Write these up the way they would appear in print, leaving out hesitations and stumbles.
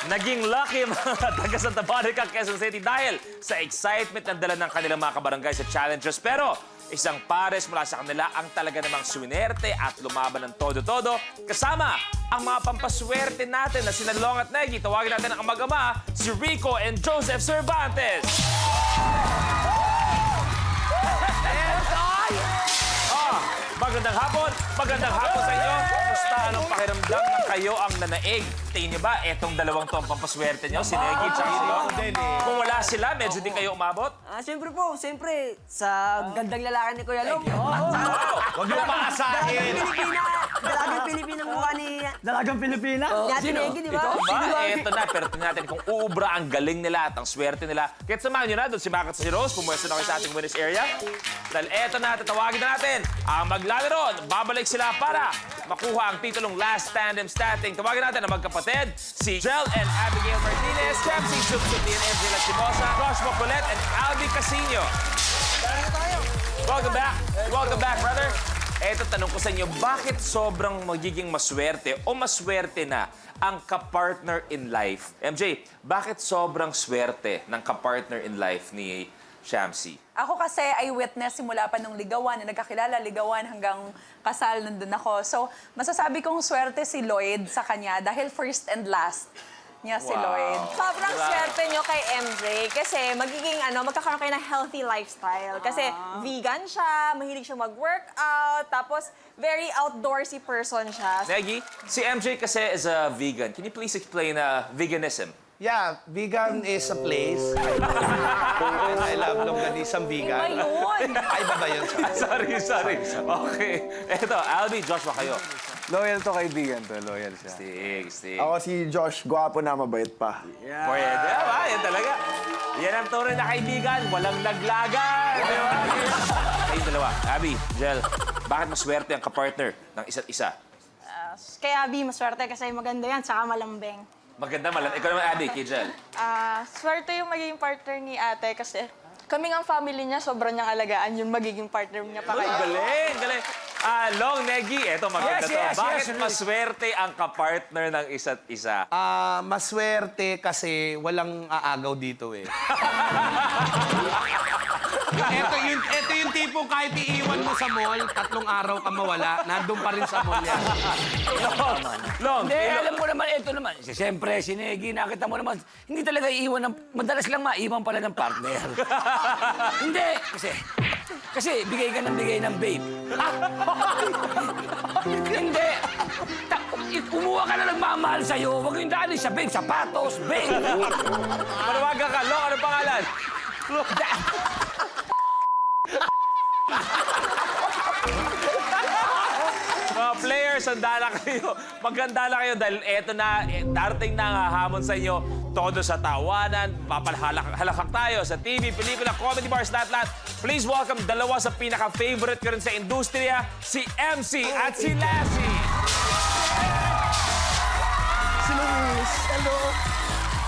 Naging lucky mga taga Santa Monica, Quezon City dahil sa excitement ng dala ng kanilang mga kabarangay sa challenges. Pero isang pares mula sa kanila ang talaga namang swinerte at lumaban ng todo-todo. Kasama ang mga pampaswerte natin na sina Long at Negi. Tawagin natin ang mag-ama, si Rico and Joseph Cervantes. Magandang hapon sa inyo. Kumusta? Anong pakiramdam na kayo ang nanaig? Tingin niyo ba, etong dalawang to ang pampaswerte niyo, si Negi at si Long? Kung wala sila, medyo di kayo umabot? Siyempre po, sa gandang lalaki ni Kuya Long. Huwag niyo maasahin. Dalagang Pilipinang mukha ni... Dalagang Pilipina? Yati Negi, di ba? Eto na, pero tingnan natin kung uubra ang galing nila at ang swerte nila. Kaya samahan nyo na, doon si Mac at si Rose, pumwesto na kayo sa ating winners area. Dahil eto na, tatawagin na natin ang maglalaro. Babalik sila para makuha ang titulong Last Tandem Standing. Tawagin natin ang magkapatid, si Jel and Abigail Martinez, Chemsy Supsuti and Angela Timosa, Josh Mocolet and Albi Casino. Welcome back. Welcome back, brother. Eto, tanong ko sa inyo, bakit sobrang magiging maswerte o maswerte na ang kapartner in life? MJ, bakit sobrang swerte ng kapartner in life ni Shamsi? Ako kasi ay witness simula pa nung ligawan, na nagkakilala, ligawan hanggang kasal, nandun ako. So, masasabi kong swerte si Lloyd sa kanya dahil first and last niya si Lloyd. Sobrang swerte nyo kay MJ kasi magiging magkakaroon kayo ng healthy lifestyle. Kasi vegan siya, mahilig siya mag-workout, tapos very outdoorsy person siya. Negi, si MJ kasi is a vegan. Can you please explain veganism? Yeah, vegan is a place. And I love longganisang vegan. Iba yun! Ay, iba ba yun? Sorry. Okay. Eto, Albi, Joshua kayo. Loyal to kaibigan to, loyal siya. Stig. Ako si Josh, gwapo na mabait pa. Pwede ba? Yan talaga. Yan ang tunay na kaibigan. Walang laglagan. Di ba? Kayong dalawa. Abby, Jel, bakit maswerte ang kapartner ng isa't isa? Kaya Abby, maswerte kasi maganda yan, saka malambing. Maganda malam. Ikaw naman, Abby, kay Jel. Swerte yung magiging partner ni ate kasi kami ng family niya, sobrang niyang alagaan yung magiging partner niya pa kayo. Galing. Long, Negi, eto maganda to. Bakit maswerte ang kapartner ng isa't isa? Maswerte kasi walang aagaw dito eh. ito yung tipong kahit iiwan mo sa mall, 3 araw ka mawala, nandun pa rin sa mall yan. Long, Hindi, alam mo naman, ito naman. Siyempre, si Negi, nakita mo naman, hindi talaga iiwan ng, madalas lang maiwan pala ng partner. Hindi, kasi bigay ka ng bigay ng babe. Hindi. Umuha ka na nagmamahal sa'yo, huwag yung dali sa babe, sapatos, babe. Manawagan ka. Long, ano pangalan? Mga players, handa na kayo. Maganda na kayo dahil eto na, darating na ang hamon sa inyo. Todo sa tawanan, papalhalakak tayo sa TV, pelikula, comedy bars, lahat-lahat. Please welcome dalawa sa pinaka-favorite ko rin sa industriya, si MC at si Lassie. Si Luis, hello.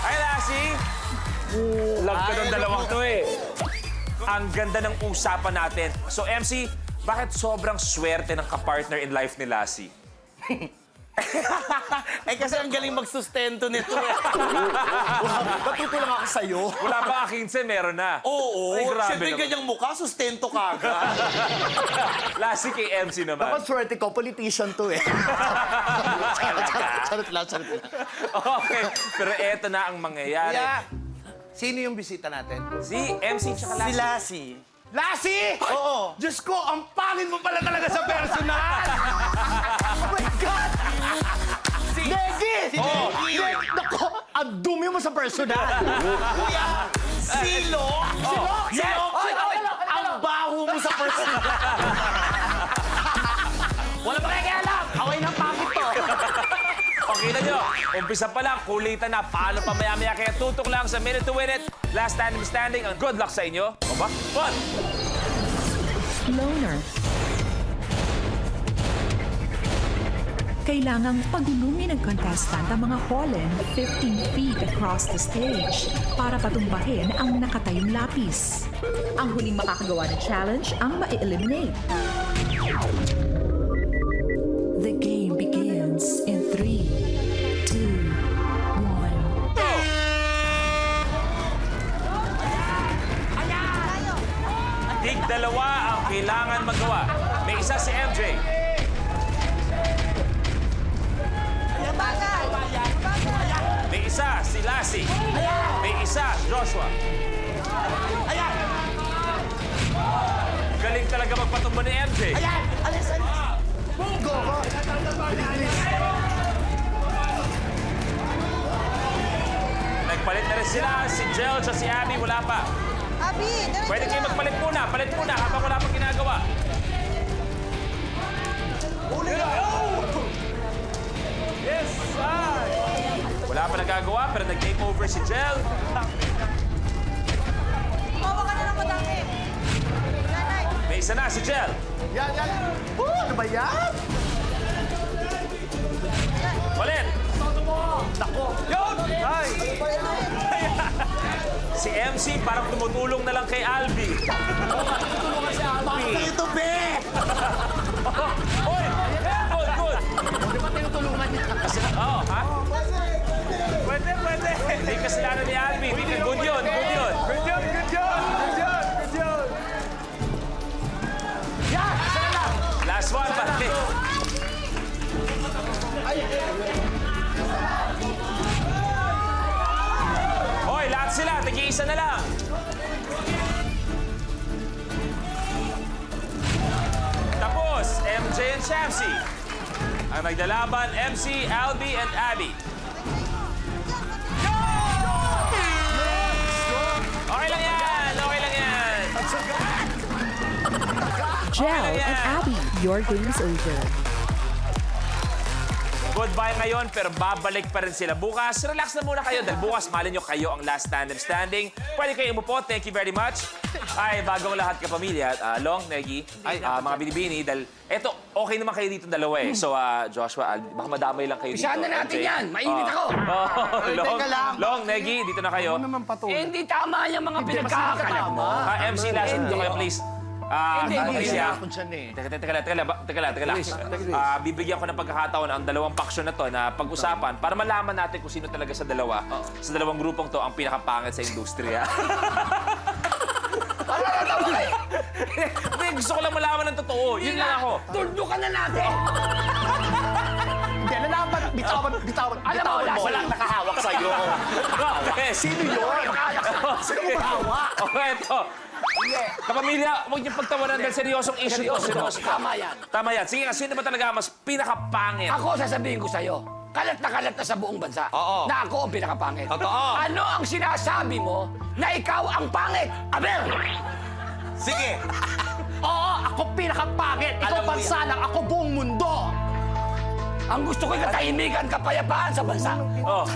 Hi, Lassie. Love ko ng dalawang to eh. Ang ganda ng usapan natin. So, MC, bakit sobrang swerte ng kapartner in life ni Lassie? Kasi ang galing magsustento nito eh. Matuto lang ako sa'yo. Wala pa 15, meron na. Oo, Ay, grabe siyempre naman. ganyang mukha, sustento ka agad. Lassie kay MC naman. Dapat swerte ko, politician to eh. Charot lang. Okay, pero eto na ang mangyayari. Yeah. Sino yung bisita natin? Si MC tsaka Lassie. Lassie. Lassie! Oo. Diyos ko, ang pangin mo pala talaga sa personal! Oh my God! Negi! Oh. Negi! Naku, ang dumi mo sa personal. Kuya, Silo! Silo! Ang baho mo sa personal! Wala pa kakialam! Away ng pangit to. Okay na nyo. Umpisa pa lang, kulitan na. Paano pa maya-maya? Kaya tutok lang sa Minute to Win It. Last Tandem Standing. Ang good luck sa inyo. O ba? Fun! Loner. Kailangang pagulungin ng contestant ang mga pollen 15 feet across the stage para patumbahin ang nakatayong lapis. Ang huling makakagawa ng challenge ang ma-eliminate. The game begins in 3, 2, 1. Dalawa ang kailangan magawa. May isa si MJ. May isa si Lassie. May isa Joshua. Galing talaga magpatumba ni MJ. Nagpalit na rin sila. Si Jel at si Abby wala pa. Abi, Pwede kayo magpalit muna. Palit muna habang wala pang ginagawa. Yes, sir! Wala pa nagagawa pero nag-take over si Jel. Kumawa ka na lang madami. Nanay. May isa na si Jel. Yan. Ano ba yan? Palit! Nako. Yun! Ay! Si MC parang tumutulong na lang kay Albi. Tulungan si Albi. Ito, be! Oy! Good, good! Di ba tinutulungan niya? Kasi, ha? Pwede. Hindi kasalanan ni Albi. Good yun. Yan! Sana lang! Last one, pati. Hoy, lahat sila. Tagi-isa na lang. Tapos, MJ and Shamsi. Ang nagdalaban, MC, Albi, and Abby. Okay lang yan. Jel and Abby, your game is over. Goodbye ngayon, pero babalik pa rin sila bukas. Relax na muna kayo dahil bukas, malin nyo kayo ang last tandem standing. Pwede kayo umupo. Thank you very much. Ay, bagong lahat kapamilya. Long, Negi, mga binibini. Dahil eto, okay naman kayo dito dalawa eh. So, Joshua, baka madamay lang kayo dito. Isahan na natin MJ. yan. Mainit ako. teka lang. Long, Negi, dito na kayo. Hindi tama yung mga pinagkakalat mo. MC, last dito kayo, please. Hindi, siya. Ako dyan eh. Teka lang. Bibigyan ko ng pagkakataon ang dalawang paksyon na to na pag-usapan para malaman natin kung sino talaga sa dalawa, sa dalawang grupong to, ang pinakapangit sa industriya. Hindi, gusto ko lang malaman ng totoo. Yun lang ako. Tuldukan na natin. Hindi, nalaman. Bitawan. Alam mo, Walang nakahawak sa'yo. Okay. Sino yun? Sino mahawak? Okay, ito. Kapamilya, huwag niyong pagtawanan dahil seryosong issue to. Seryoso. Tama yan. Sige nga, sino ba talaga mas pinakapangit? Ako sasabihin ko sa'yo, kalat na sa buong bansa na ako ang pinakapangit. Totoo. Ano ang sinasabi mo na ikaw ang pangit? Abel! Sige. Oo, ako pinakapangit. Ikaw bansa lang, ako buong mundo. Ang gusto ko katahimikan, kapayapaan sa bansa. Oh.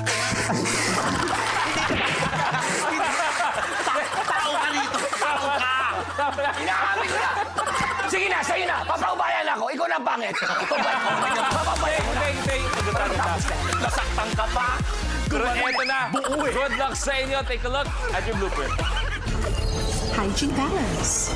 Tao ka rito. Tao ka. Inaamin ko na. Sige na, sa'yo na. Papaubayan ako. Ikaw na ang pangit. Papabayan ko na. Hindi. Nasaktan ka pa. Pero eto na. Good luck sa inyo. Take a look at your blueprint. Hygiene balance.